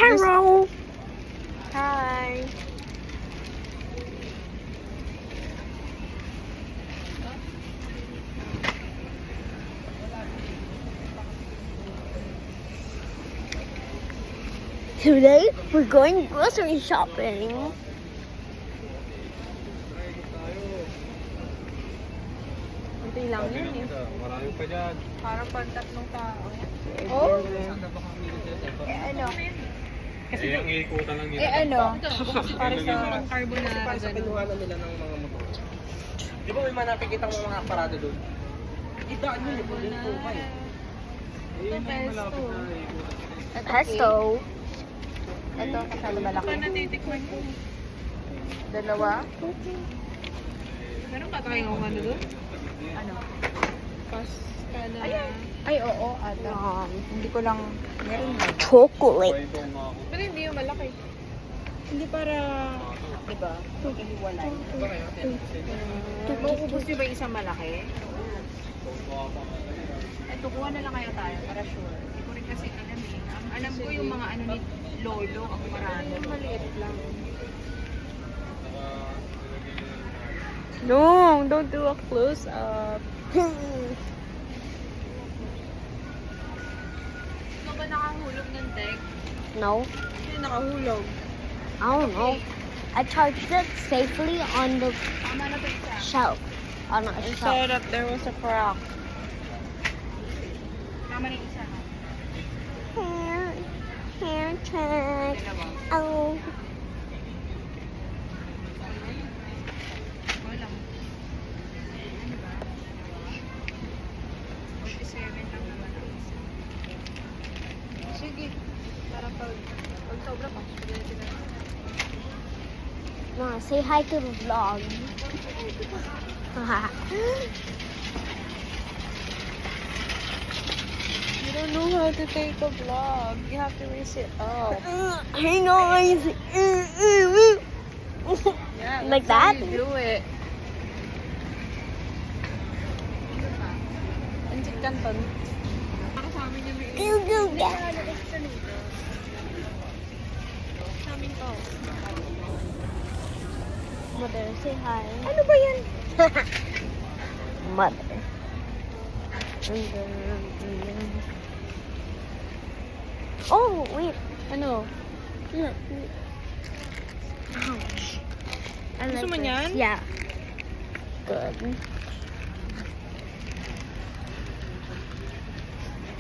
Hello. Hi. Today we're going grocery shopping. Kunti lang yun eh. Marami pa dyan. Parang pag tatlong tao. Oh? Ano? Kasi ang iikutan lang nila. Para sa carbonara. Para sa pinuhanan nila ng mga motor. Di ba may nakikita mo mga parada doon? Idaan nyo yung po kayo. Ayun yung malapit na iikutan. Pesto. Ito, masyado malaki. Ito natitikman ko. Dalawa? Meron pa tayong ano doon? Ano? Pasta na... Ay, oo. Ata. Hindi ko lang... Meron na. Chocolate. Pero hindi yung malaki. Hindi para... Diba? Hiwalay. Maubos di ba yung isang malaki? Ito, kuha na lang kaya tayo para sure. Hindi ko rin kasi alam eh. Ang alam ko yung mga ano ni Lolo, ang marami. Maliit lang. No, don't do a close-up. Ano ba nakahulog ng deck? No, Hindi nakahulog. I don't know. I charged it safely on the Tama na ba isa? shelf. On a shelf. that there was a crack. Tama na yung isa. Hair check. Dalawa. Oh. Wala. Ano ba? 47 lang naman ang isa. Sige. Para pag sobra pa, pwede natin na. Ma, say hi to the vlog. You don't know how to take a vlog. You have to raise it up. Hang on. Yeah, Like that's how that? you do it. Anjik kanton. Para sa amin yung may... Go, go, go. Sa amin to. Mother, say hi. Ano ba yan? Mother. Oh, wait. Ano? Ouch. I Gusto mo this. niyan? Yeah. Good.